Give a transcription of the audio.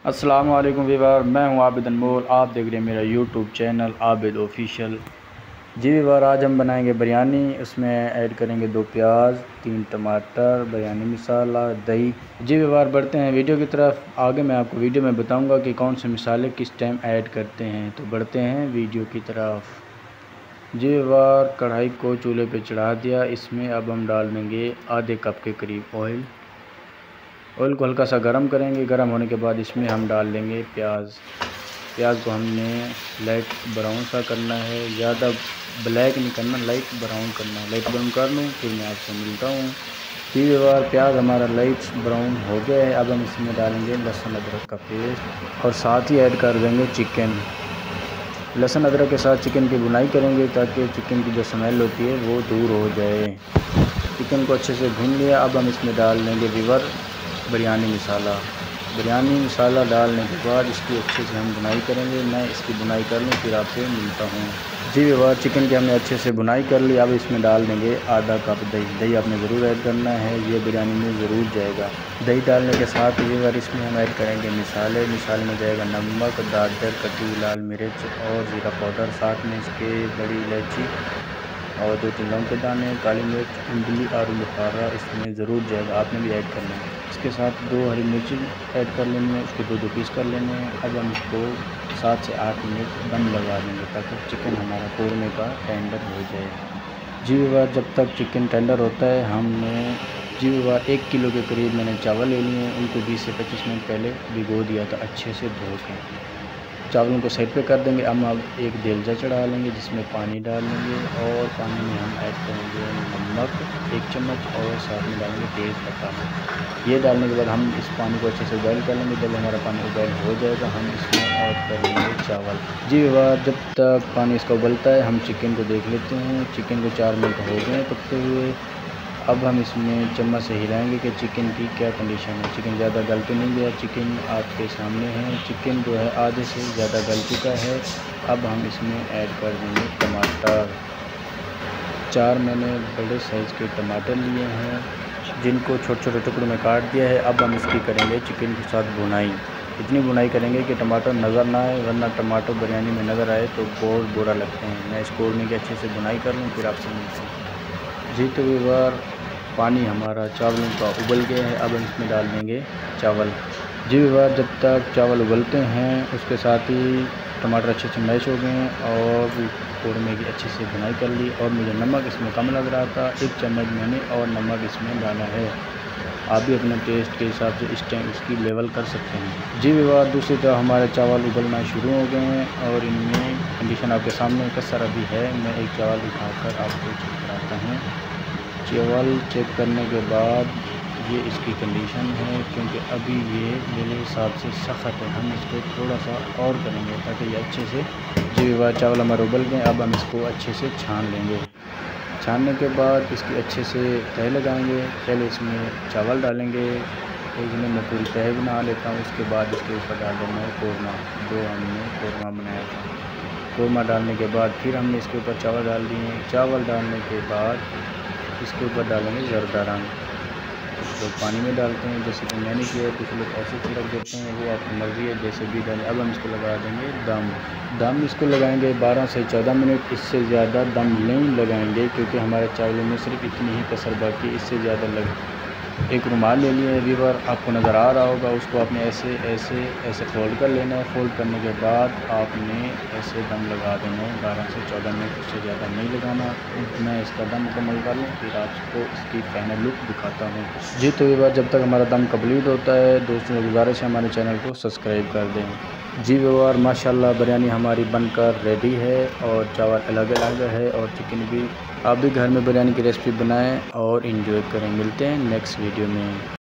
अस्सलाम वालेकुम वीवर, मैं हूं आबिद अनमोल। आप देख रहे हैं मेरा यूट्यूब चैनल आबिद ऑफिशियल। जी वीवर, आज हम बनाएंगे बिरयानी। उसमें ऐड करेंगे 2 प्याज, 3 टमाटर, बिरयानी मसाला, दही। जी वीवर, बढ़ते हैं वीडियो की तरफ। आगे मैं आपको वीडियो में बताऊंगा कि कौन से मसाले किस टाइम ऐड करते हैं। तो बढ़ते हैं वीडियो की तरफ। जी वीवर, कढ़ाई को चूल्हे पे चढ़ा दिया। इसमें अब हम डाल देंगे आधे कप के करीब ऑयल को हल्का सा गर्म करेंगे। गर्म होने के बाद इसमें हम डाल देंगे प्याज को हमने लाइट ब्राउन सा करना है, ज़्यादा ब्लैक नहीं करना, लाइट ब्राउन करना है। लाइट ब्राउन कर लूँ फिर मैं आपसे मिलता हूँ। तीन बार प्याज हमारा लाइट ब्राउन हो गया है। अब हम इसमें डालेंगे लहसुन अदरक का पेस्ट और साथ ही ऐड कर देंगे चिकन। लहसुन अदरक के साथ चिकन की भुनाई करेंगे ताकि चिकन की जो स्मेल होती है वो दूर हो जाए। चिकन को अच्छे से भून लिया। अब हम इसमें डाल देंगे वीवर बिरयानी मसाला डालने के बाद इसकी अच्छे से हम भुनाई करेंगे। मैं इसकी भुनाई कर लूँ फिर आपसे मिलता हूँ। जी वीवर, चिकन की हमने अच्छे से भुनाई कर ली। अब इसमें डाल देंगे आधा कप दही आपने ज़रूर ऐड करना है, ये बिरयानी में ज़रूर जाएगा। दही डालने के साथ वीवर इसमें हम ऐड करेंगे मसाले में जाएगा नमक, दादर, कटी लाल मिर्च और ज़ीरा पाउडर। साथ में इसके बड़ी इलायची और 2-3 लौंग के दाने, काली मिर्च, इमली और बुखारा इसमें ज़रूर जाएगा, आपने भी ऐड करना है। इसके साथ 2 हरी मिर्ची ऐड कर लेनी है, उसके 2 पीस कर लेने हैं। अब हम इसको 7 से 8 मिनट दम लगा देंगे ताकि चिकन हमारा कौरमे का टेंडर हो जाए। जी वीवर, जब तक चिकन टेंडर होता है हमने जी वीवर 1 किलो के करीब मैंने चावल ले लिए हैं। उनको 20 से 25 मिनट पहले भिगो दिया था अच्छे से धो के। चावलों को साइड पे कर देंगे। हम अब एक देलचा चढ़ा लेंगे जिसमें पानी डाल लेंगे और पानी में हम ऐड करेंगे नमक 1 चम्मच और साथ में डालेंगे तेज़ पत्ता। ये डालने के बाद हम इस पानी को अच्छे से बॉयल कर लेंगे। जब हमारा पानी बॉयल हो जाएगा हम इसमें ऐड कर लेंगे चावल। जी वीवर, जब तक पानी इसका उबलता है हम चिकन को देख लेते हैं। चिकन को 4 मिनट हो गए पकते हुए। अब हम इसमें चम्मच से हिलाएंगे कि चिकन की क्या कंडीशन है। चिकन ज़्यादा गल तो नहीं गया, चिकन आपके सामने है। चिकन जो है आधे से ज़्यादा गल चुका है। अब हम इसमें ऐड कर देंगे टमाटर। 4 मैंने बड़े साइज़ के टमाटर लिए हैं जिनको छोटे छोटे टुकड़ों में काट दिया है। अब हम इसकी करेंगे चिकन के साथ भुनाई। इतनी भुनाई करेंगे कि टमाटर नज़र ना आए, वरना टमाटर बिरयानी में नज़र आए तो बहुत बुरा लगते हैं। मैं इसको कौरमे की अच्छे से भुनाई कर लूँ फिर आपसे मिलते हैं। जी तो वीवर, पानी हमारा चावलों का उबल गया है। अब हम इसमें डाल देंगे चावल। जी वीवर, जब तक चावल उबलते हैं उसके साथ ही टमाटर अच्छे से मैश हो गए हैं और कौरमे की अच्छे से भुनाई कर ली। और मुझे नमक इसमें कम लग रहा था, 1 चम्मच मैंने और नमक इसमें डाला है। आप भी अपने टेस्ट के हिसाब से इस टाइम इसकी लेवल कर सकते हैं। जी वीवर, दूसरी तरफ हमारे चावल उबलना शुरू हो गए हैं और इनमें कंडीशन आपके सामने कसर अभी है। मैं एक चावल उठाकर आपको चेक कराता हूँ। चावल चेक करने के बाद ये इसकी कंडीशन है, क्योंकि अभी ये मेरे हिसाब से सख्त है। हम इसको थोड़ा सा और करेंगे ताकि ये अच्छे से। जी वीवर, चावल हमारे उबल गए। अब हम इसको अच्छे से छान लेंगे। छानने के बाद इसकी अच्छे से तह लगाएंगे। पहले इसमें चावल डालेंगे, इसमें मैं पूरी तह बना लेता हूँ। उसके बाद इसके ऊपर डाल देना है कौरमा, जो हमने कौरमा बनाया था। कौरमा डालने के बाद फिर हमने इसके ऊपर चावल डाल दिए। चावल डालने के बाद इसके ऊपर डालेंगे ज़रदा रंग। कुछ लोग पानी में डालते हैं जैसे कि मैंने किया, कुछ लोग ऐसे छिड़क देते हैं, वो आपकी मर्ज़ी है जैसे भी डालें। अब हम इसको लगा देंगे दम इसको लगाएंगे 12 से 14 मिनट। इससे ज़्यादा दम नहीं लगाएंगे क्योंकि हमारे चावलों में सिर्फ इतनी ही कसर बाकी, इससे ज़्यादा लग। एक रुमाल ले लिया है वीवर, आपको नज़र आ रहा होगा, उसको आपने ऐसे ऐसे ऐसे फोल्ड कर लेना है। फोल्ड करने के बाद आपने ऐसे दम लगा देना है 12 से 14 मिनट, उससे ज़्यादा नहीं लगाना। मैं इसका दम मुकम्मल कर लूँ फिर आपको इसकी फाइनल लुक दिखाता हूँ। जी तो वीवर, जब तक हमारा दम कंप्लीट होता है दोस्तों से गुजारिश है हमारे चैनल को सब्सक्राइब कर दें। जी वीवर, माशाल्लाह बिरयानी हमारी बनकर रेडी है और चावल अलग अलग है और चिकन भी। आप भी घर में बिरयानी की रेसिपी बनाएं और एंजॉय करें। मिलते हैं नेक्स्ट वीडियो में।